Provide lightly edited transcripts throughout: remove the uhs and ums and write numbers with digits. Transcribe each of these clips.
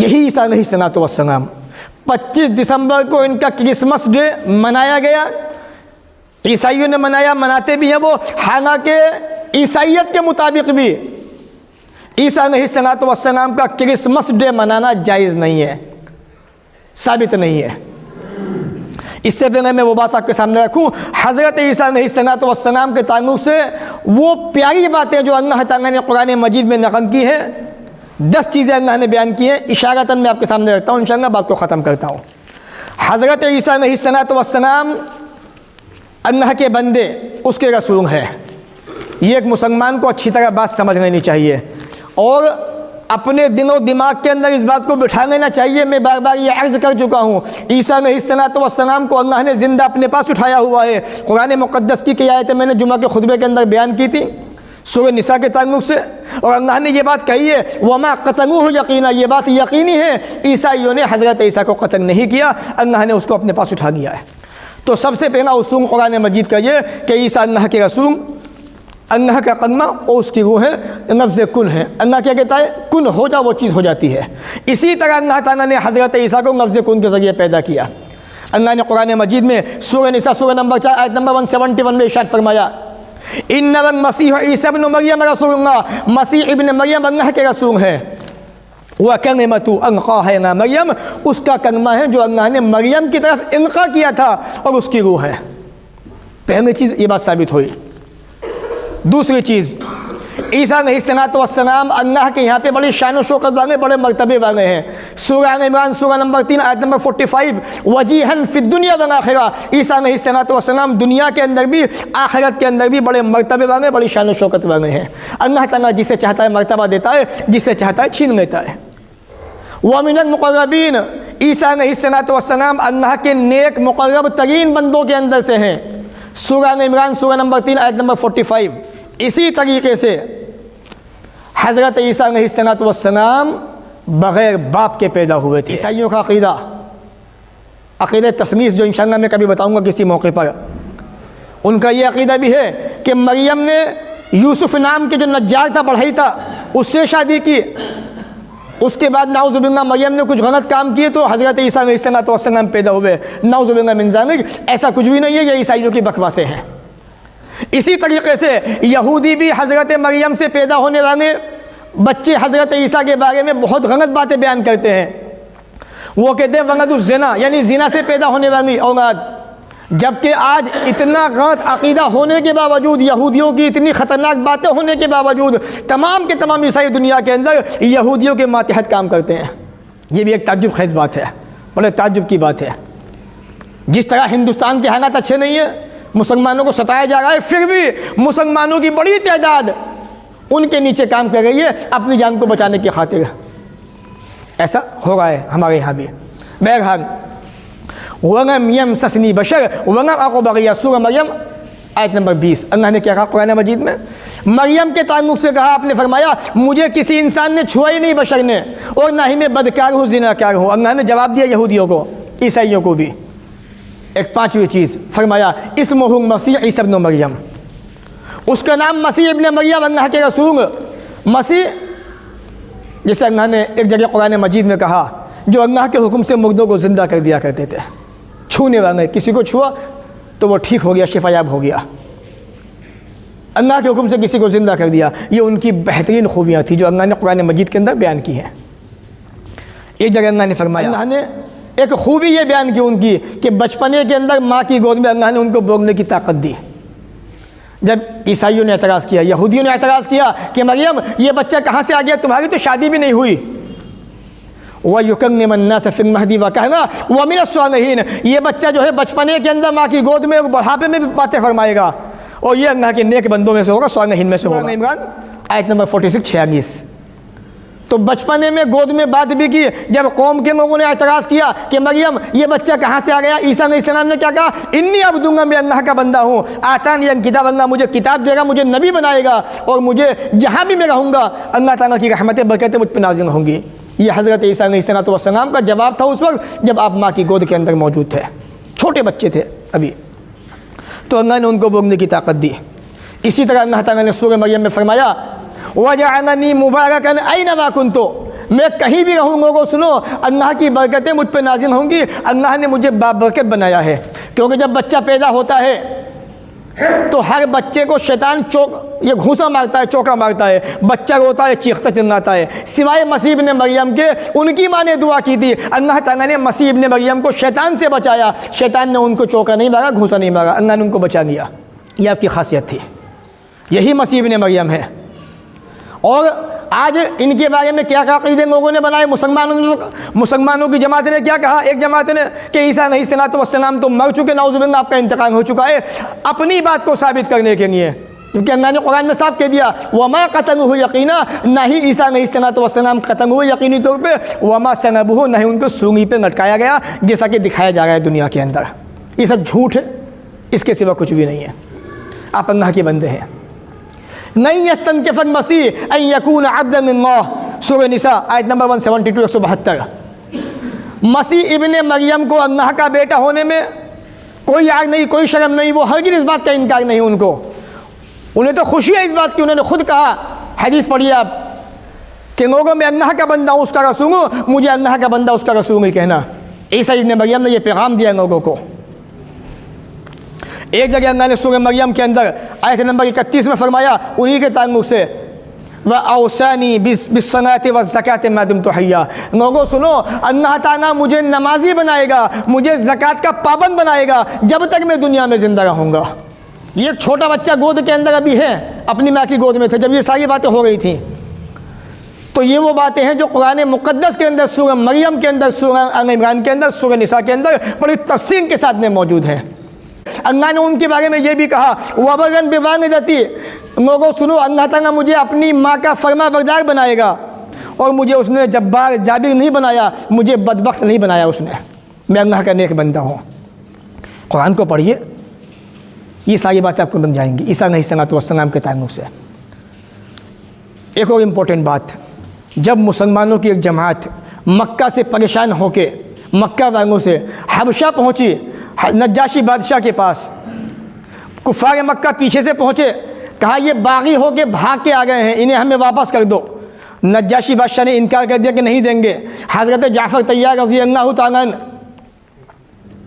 यही ईसा अलैहिस्सलाम 25 दिसंबर को इनका क्रिसमस डे मनाया गया। ईसाइयों ने मनाया, मनाते भी हैं वो, हालांकि ईसाइयत के मुताबिक भी ईसा अलैहिस्सलाम का क्रिसमस डे मनाना जायज़ नहीं है, साबित नहीं है। इससे पहले मैं वो बात आपके सामने रखूं, हज़रत ईसा अलैहिस्सलाम के ताल्लुक़ से वो प्यारी बातें जो अल्लाह ताला ने कुरान मजीद में नक़ल की है, 10 चीज़ें अल्लाह ने बयान की हैं, इशारतन मैं आपके सामने रखता हूँ, इंशाअल्लाह बात को ख़त्म करता हूँ। हज़रत ईसा अलैहिस्सलाम अल्लाह के बंदे, उसके रसूल हैं। ये एक मुसलमान को अच्छी तरह बात समझ लेनी चाहिए और अपने दिलो दिमाग के अंदर इस बात को बिठा लेना चाहिए। मैं बार बार ये अर्ज़ कर चुका हूँ, ईसा अलैहिस्सलाम को अल्लाह ने ज़िंदा अपने पास उठाया हुआ है। कुरान मुक़द्दस की आयतें मैंने जुमा के खुतबे के अंदर बयान की थी सूरह निसा के ताल्लुक़ से, और अल्लाह ने ये बात कही है, वमा क़तलूहु यक़ीना, ये बात यकीनी है, ईसाइयों ने हज़रत ईसा को कत्ल नहीं किया, अल्लाह ने उसको अपने पास उठा लिया है। तो सबसे पहला उसूल कुरान मजीद का ये कि ईसा अल्लाह के रसूल, अल्लाह का कलमा और उसकी रूह है, नफ्ज़ कुन है। अल्लाह क्या कहता है, कुन हो जा, वो चीज़ हो जाती है। इसी तरह अल्लाह ताला ने हज़रत ईसा को नफ्ज़ कुन के ज़रिए पैदा किया। अल्लाह ने कुरान मजीद में सूरह निसा सूरह नंबर 4 आयत नंबर 171 में इरशाद फरमाया, इन्नल मसीह ईसा इब्न मरियम रसूलुल्लाह, मसीह इब्न मरियम अल्लाह के रसूल है। वह कलिमतु अलक़ाहा मरियम, उसका कलमा है जो अल्लाह ने मरियम की तरफ इल्क़ा किया था, और उसकी रूह है। पहली चीज़ ये बात साबित हुई। दूसरी चीज़, ईसा अलैहिस्सलाम अल्लाह के यहाँ पे बड़ी शान शौकत वाले, बड़े मर्तबे वाले हैं। सूरह इमरान सूरह नंबर 3 आयत नंबर 45, वजीहन फिद दुनिया वल आखिरा, ईसा अलैहिस्सलाम दुनिया के अंदर भी आखिरत के अंदर भी बड़े मर्तबे वाले, बड़ी शान शौकत वाले हैं। अल्लाह ताला जिसे चाहता है मर्तबा देता है, जिसे चाहता है छीन लेता है। व मिनल मुक़र्रबीन, ईसा अलैहिस्सलाम अल्लाह के नेक मुक़र्रब तरीन बंदों के अंदर से हैं। सूरह इमरान सूरह नंबर 3 आयत नंबर 45। इसी तरीके से हज़रत ईसा अलैहिस्सलाम बग़ैर बाप के पैदा हुए थे। ईसाइयों का अक़ीदा तस्लीस, जो इंशाअल्लाह मैं कभी बताऊंगा किसी मौके पर, उनका ये अक़ीदा भी है कि मरियम ने यूसुफ नाम के जो नज्जार था, बढ़ई था, उससे शादी की। उसके बाद नाउज़ुबिल्लाह मरियम ने कुछ गलत काम किए तो हज़रत ईसा अलैहिस्सलाम पैदा हुए। नाउज़ुबिल्लाह मिन ज़ालिक, ऐसा कुछ भी नहीं है, ये ईसाइयों की बकवासें हैं। इसी तरीके से यहूदी भी हज़रत मरियम से पैदा होने वाले बच्चे हज़रत ईसा के बारे में बहुत गलत बातें बयान करते हैं। वो कहते हैं वलदुज़ ज़िना, यानी ज़िना से पैदा होने वाली औलाद, जबकि आज इतना गलत अक़ीदा होने के बावजूद, यहूदियों की इतनी ख़तरनाक बातें होने के बावजूद, तमाम के तमाम ईसाई दुनिया के अंदर यहूदियों के मातहत काम करते हैं। ये भी एक ताज्जुब खेज़ बात है, बड़े ताज्जुब की बात है। जिस तरह हिंदुस्तान के हालात अच्छे नहीं है, मुसलमानों को सताया जा रहा है, फिर भी मुसलमानों की बड़ी तादाद उनके नीचे काम कर रही है अपनी जान को बचाने की खातिर। ऐसा हो रहा है हमारे यहाँ भी। बहरहाल, वलम यमससनी बशर वलम अकु बगिया, सूरह मरियम आयत नंबर 20, अल्लाह ने क्या कहा कुरान मजीद में? मरियम के ताल्लुक़ से कहा, आपने फरमाया मुझे किसी इंसान ने छुआ ही नहीं, बशर ने, और ना ही मैं बदकार हूँ, ज़िनाकार हूँ। अल्लाह ने जवाब दिया यहूदियों को, ईसाइयों को भी। एक पाँचवीं चीज़ फरमाया, इस्मुहु मसीह ईसा इब्न मरियम, उसका नाम मसीह इब्न मरियम, अल्लाह के रसूल मसीह, जैसे अल्लाह ने एक जगह कुरान मजीद में कहा, जो अल्लाह के हुक्म से मुर्दों को ज़िंदा कर दिया करते थे। छूने वाले, किसी को छुआ तो वो ठीक हो गया, शिफायाब हो गया। अल्लाह के हुक्म से किसी को ज़िंदा कर दिया। ये उनकी बेहतरीन खूबियाँ थी जो अल्लाह ने कुरान मजीद के अंदर बयान की हैं। एक जगह अल्लाह ने फरमाया, अल्लाह ने एक खूबी ये बयान की उनकी कि बचपने के अंदर माँ की गोद में अल्लाह ने उनको बोलने की ताकत दी। जब ईसाइयों ने एतराज़ किया, यहूदियों ने एतराज़ किया कि मरियम ये बच्चा कहाँ से आ गया, तुम्हारी तो शादी भी नहीं हुई। वह युकल्लिमु अन्नास फिल महदी व कहना व मिन अस्सालिहीन, ये बच्चा जो है बचपने के अंदर माँ की गोद में और बुढ़ापे में भी बातें फरमाएगा, और ये अल्लाह के नेक बंदों में से होगा, सालिहीन में से होगा। इमरान आयत नंबर 46-46। तो बचपने में गोद में बात भी की। जब कौम के लोगों ने एतराज़ किया कि मरियम ये बच्चा कहाँ से आ गया, ईसा अलैहिस्सलाम ने क्या कहा, इन्नी अब्दुल्लाह, मैं अल्लाह का बंदा हूँ, आतानी किताब, अल्लाह मुझे किताब देगा, मुझे नबी बनाएगा, और मुझे जहाँ भी मैं रहूँगा अल्लाह ताला की रहमतें बरकतें मुझ पर नाज़िल होंगी। ये हज़रत ईसा अलैहिस्सलाम का जवाब था उस वक्त जब आप माँ की गोद के अंदर मौजूद थे, छोटे बच्चे थे अभी। तो अल्लाह ने उनको बोलने की ताकत दी। इसी तरह अल्लाह ताला ने सूरह मरियम में फरमाया, वजअलनी मुबारकन ऐनमा कुन्तु, मैं कहीं भी रहूँ लोगों सुनो, अल्लाह की बरकतें मुझ पर नाज़िल होंगी। अल्लाह ने मुझे बाबरकत बनाया है, क्योंकि जब बच्चा पैदा होता है तो हर बच्चे को शैतान ये घूंसा मारता है, चौका मारता है, बच्चा रोता है, चीखता चिल्लाता है, सिवाय मसीह इब्ने मरियम के। उनकी माँ ने दुआ की थी, अल्लाह ताला ने मसीह इब्ने मरियम को शैतान से बचाया। शैतान ने उनको चौका नहीं मारा, घूंसा नहीं मारा, अल्लाह ने उनको बचा लिया। यह आपकी खासियत थी, यही मसीह इब्ने मरियम है। और आज इनके बारे में क्या क्या अक़ीदे लोगों ने बनाए। मुसलमानों की जमात ने क्या कहा, एक जमात ने कि ईसा अलैहिस्सलातु वस्सलाम तो मर चुके, नाउज़ुबिल्लाह, आपका इंतकाल हो चुका है, अपनी बात को साबित करने के लिए। क्योंकि अल्लाह ने कुरान में साफ कह दिया, वमा क़तलूहु यक़ीना, ना ही ईसा अलैहिस्सलातु वस्सलाम कत्ल हुए यकीनी तौर पे, वमा सलबूहु, ना ही उनको सूली पे लटकाया गया जैसा कि दिखाया जा रहा है दुनिया के अंदर। ये सब झूठ है, इसके सिवा कुछ भी नहीं है। आप अल्लाह के बंदे हैं। नहीं यस्तनकिफ़ल मसीह अन यकून अब्दन मिनल्लाह, सूरह निसा आयत नंबर 172 172। मसीह इब्ने मरियम को अल्लाह का बेटा होने में कोई आग नहीं, कोई शर्म नहीं, वो हरगिज़ इस बात का इनकार नहीं उनको। उन्हें तो खुशी है इस बात की, उन्होंने खुद कहा, हदीस पढ़िए आप, कि लोगों में अल्लाह का बंदा हूँ, उसका रसूल हूँ, मुझे अल्लाह का बंदा उसका रसूल ही कहना। ईसा इब्ने मरियम ने यह पैगाम दिया लोगों को। एक जगह अल्लाह ने सूरह मरियम के अंदर आयत नंबर 31 में फरमाया उन्हीं के ताल्लुक़ से, व औसानी बिस्सलाति व ज़काति मा दुम्तु हय्या। लोगों सुनो, अल्लाह ताला मुझे नमाजी बनाएगा, मुझे ज़कात का पाबंद बनाएगा जब तक मैं दुनिया में ज़िंदा रहूँगा। ये एक छोटा बच्चा गोद के अंदर अभी है, अपनी माँ की गोद में थे जब ये सारी बातें हो रही थी। तो ये वो बातें हैं जो कुरान मुक़द्दस के अंदर, सूरह मरियम के अंदर, सूरह आल इमरान के अंदर, सूरह निसा के अंदर बड़ी तफसील के साथ में मौजूद है। अल्लाह ने उनके बारे में ये भी कहा, वबरन बिवालिदती, लोगों सुनो, अल्लाह ताला मुझे अपनी माँ का फरमा बरदार बनाएगा, और मुझे उसने जब्बार जाबिर नहीं बनाया, मुझे बदबख्त नहीं बनाया उसने। मैं अल्लाह का नेक बंदा हूँ। कुरान को पढ़िए, ये सारी बातें आपको बन जाएंगी ईसा अलैहिस्सलातु वस्सलाम के ताल्लुक़ से। एक और इम्पोर्टेंट बात, जब मुसलमानों की एक जमात मक्का से परेशान होके, मक्का वालों से हबशा पहुँची, नज्जाशी बादशाह के पास, कुफ़ार मक्का पीछे से पहुँचे, कहा ये बागी होके भाग के आ गए हैं, इन्हें हमें वापस कर दो। नज्जाशी बादशाह ने इनकार कर दिया कि नहीं देंगे। हज़रत जाफ़र तैयार रज़ी अल्लाह तआला अन्हु,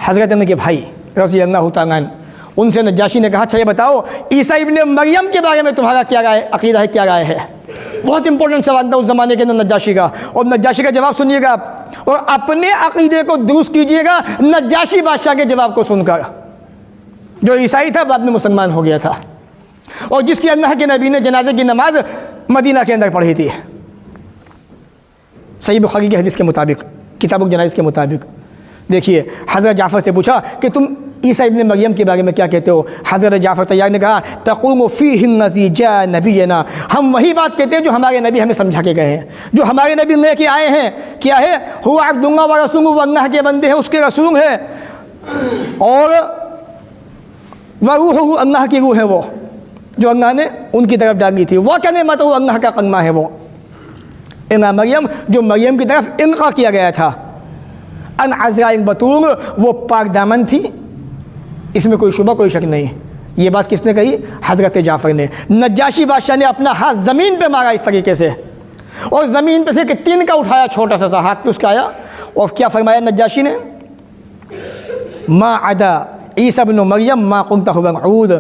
हज़रत के भाई रज़ी अल्लाह तआला अन्हु, उनसे नज्जाशी ने कहा, अच्छा ये बताओ ईसा इब्ने मरियम के बारे में तुम्हारा क्या राय, अक़ीदा है, क्या राय है। बहुत इंपॉर्टेंट सवाल था उस ज़माने के अंदर नज्जाशी का, और नज्जाशी का जवाब सुनिएगा आप, और अपने अक़ीदे को दुरुस्त कीजिएगा नज्जाशी बादशाह के जवाब को सुनकर, जो ईसाई था बाद में मुसलमान हो गया था, और जिसकी अल्लाह के नबी ने जनाजे की नमाज मदीना के अंदर पढ़ी थी। सही बुखारी की हदीस के मुताबिक, किताबुल जनाइज़ के मुताबिक। देखिए, हज़रत जाफ़र से पूछा कि तुम ईसा इब्ने मरियम के बारे में क्या कहते हो। हज़रत जाफ़र तैयार ने कहा, तक़ूमु फ़ीहिल्लज़ी जाअ नबिय्युना, हम वही बात कहते हैं जो हमारे नबी हमें समझा के गए हैं, जो हमारे नबी लेके आए हैं। क्या है? हुवा अब्दुल्लाह व रसूलुहु, अल्लाह के बंदे हैं, उसके रसूल हैं, और व रूहुहु, अल्लाह की रूह है वो, जो अल्लाह ने उनकी तरफ डाली थी। वह कलिमतुहु, अल्लाह का कलमा है वो, इला मरियम, जो मरियम की तरफ इल्क़ा किया गया था। अन अज़राइल बतूल, वो पाक दामन थी, इसमें कोई शुबा कोई शक नहीं। ये बात किसने कही? हज़रत जाफ़र ने। नज्जाशी बादशाह ने अपना हाथ ज़मीन पे मारा इस तरीके से, और ज़मीन पे से कि तिनका उठाया, छोटा सा हाथ पे उसका आया, और क्या फरमाया नज्जाशी ने, मा अदा ईसा इब्न मरियम मा कुन्ता मौऊद,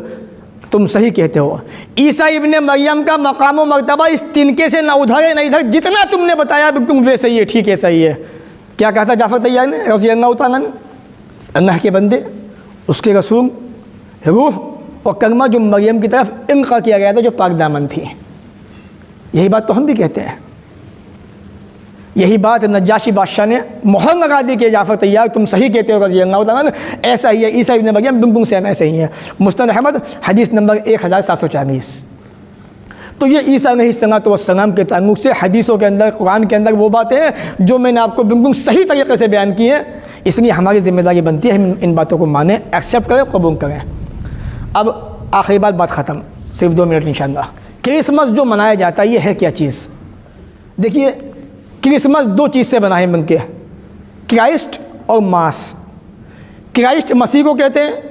तुम सही कहते हो, ईसा इब्ने मरियम का मकाम व मर्तबा इस तिनके से ना उधर है ना इधर, जितना तुमने बताया तुम वे सही है, ठीक है, सही है। क्या कहा था जाफ़र तैयार ने रज़ी अल्लाह तआला अन्हु, अल्लाह के बंदे, उसके रसूल, रूह और कलमा जो मरियम की तरफ इल्क़ा किया गया था, जो पाक दामन थी। यही बात तो हम भी कहते हैं। यही बात नज्जाशी बादशाह ने मोहर लगा दी कि जाफ़र तैयार तुम सही कहते हो रज़ी अल्लाह तआला अन्हु, ऐसा ही है, ईसा इब्ने मरियम बिल्कुल सेम ऐसे ही है। मुस्नद अहमद हदीस नंबर 1740। तो ये ईसा अलैहिस्सलातु वस्सलाम के ताल्लुक़ से हदीसों के अंदर, कुरान के अंदर वो बातें हैं जो मैंने आपको बिल्कुल सही तरीके से बयान की हैं। इसलिए हमारी ज़िम्मेदारी बनती है हम इन बातों को मानें, एक्सेप्ट करें, कबूल करें। अब आखिरी बात ख़त्म, सिर्फ 2 मिनट इंशाअल्लाह। क्रिसमस जो मनाया जाता है ये है क्या चीज़? देखिए, क्रिसमस 2 चीज़ से बना है बनके, क्राइस्ट और मास। क्राइस्ट मसीह को कहते हैं,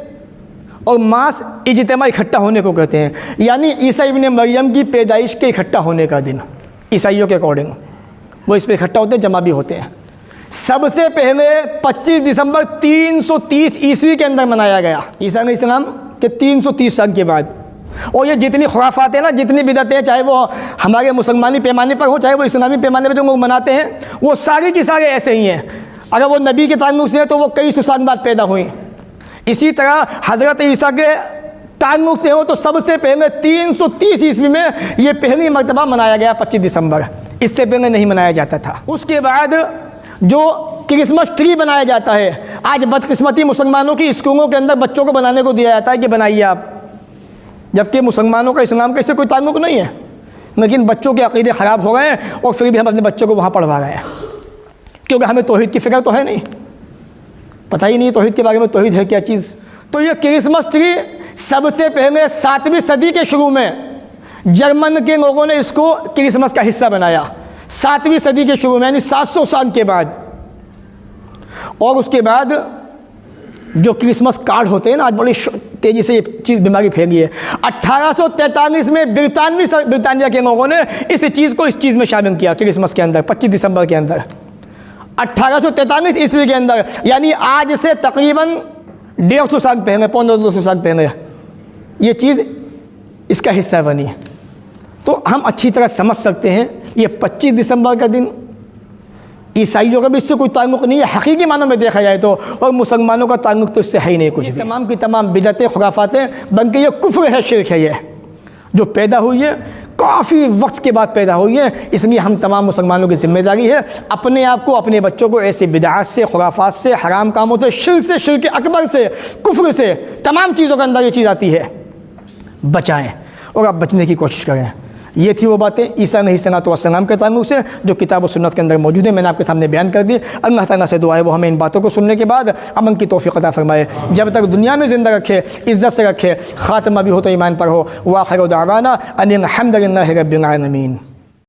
और मास इज्तिमा इकट्ठा होने को कहते हैं, यानी ईसा इब्ने मरियम की पैदाइश के इकट्ठा होने का दिन ईसाइयों के अकॉर्डिंग। वो इस पर इकट्ठा होते हैं, जमा भी होते हैं। सबसे पहले 25 दिसंबर 330 ईस्वी के अंदर मनाया गया, ईसा अलैहिस्सलाम के 330 साल के बाद। और ये जितनी खुराफात हैं ना, जितनी बिदतें हैं, चाहे वो हमारे मुसलमानी पैमाने पर हो, चाहे वो इस्लामी पैमाने पर जो लोग मनाते हैं, वो सारे की सारे ऐसे ही हैं। अगर वो नबी के ताल्लुक से हैं तो वो कई सौ साल बाद पैदा हुई। इसी तरह हज़रत ईसा के ताल्लुक से हो तो सबसे पहले 330 ईस्वी में ये पहली मरतबा मनाया गया 25 दिसंबर, इससे पहले नहीं मनाया जाता था। उसके बाद जो क्रिसमस ट्री बनाया जाता है, आज बदकिस्मती मुसलमानों की स्कूलों के अंदर बच्चों को बनाने को दिया जाता है कि बनाइए आप, जबकि मुसलमानों का इस्लाम का इससे कोई ताल्लुक नहीं है। लेकिन बच्चों के अक़ीदे ख़राब हो गए हैं और फिर भी हम अपने बच्चों को वहाँ पढ़वा रहे हैं, क्योंकि हमें तौहीद की फ़िक्र तो है नहीं, पता ही नहीं तौहीद के बारे में, तौहीद है क्या चीज़। तो ये क्रिसमस ट्री सबसे पहले 7वीं सदी के शुरू में जर्मन के लोगों ने इसको क्रिसमस का हिस्सा बनाया, 7वीं सदी के शुरू में, यानी 700 साल के बाद। और उसके बाद जो क्रिसमस कार्ड होते हैं ना, आज बड़ी तेज़ी से ये चीज़ बीमारी फैली है। 1843 में ब्रिटानिया के लोगों ने इस चीज़ को इस चीज़ में शामिल किया, क्रिसमस के अंदर 25 दिसंबर के अंदर, 1843 ईस्वी के अंदर, यानी आज से तकरीबन 150 साल पहले, 1500 साल पहले ये चीज़ इसका हिस्सा बनी। तो हम अच्छी तरह समझ सकते हैं ये 25 दिसंबर का दिन ईसाइयों का भी इससे कोई ताल्लुक़ नहीं है हकीकी मानों में देखा जाए तो, और मुसलमानों का ताल्लुक़ तो इससे है ही नहीं कुछ भी। तमाम की तमाम बिदअतें, खुराफातें बल्कि ये कुफ्र है, शिर्क है, ये जो पैदा हुई है काफ़ी वक्त के बाद पैदा हुई है। इसलिए हम तमाम मुसलमानों की ज़िम्मेदारी है अपने आप को, अपने बच्चों को ऐसे बिदअत से, खुराफात से, हराम कामों से, शिर्क अकबर से, कुफ्र से, तमाम चीज़ों के अंदर ये चीज़ आती है, बचाएँ और आप बचने की कोशिश करें। ये थी वो बातें ईसा अलैहिस्सलाम के ताल्लुक़ से जो किताब और सुन्नत के अंदर मौजूद है, मैंने आपके सामने बयान कर दी। अल्लाह ताला से दुआ है वो हमें इन बातों को सुनने के बाद अमन की तौफ़ीक़ अता फ़रमाए, जब तक दुनिया में ज़िंदा रखे, इज़्ज़त से रखे, ख़ात्मा भी हो तो ईमान पर हो। व आख़िर दावाना अनिल हम्दुलिल्लाहि रब्बिल आलमीन।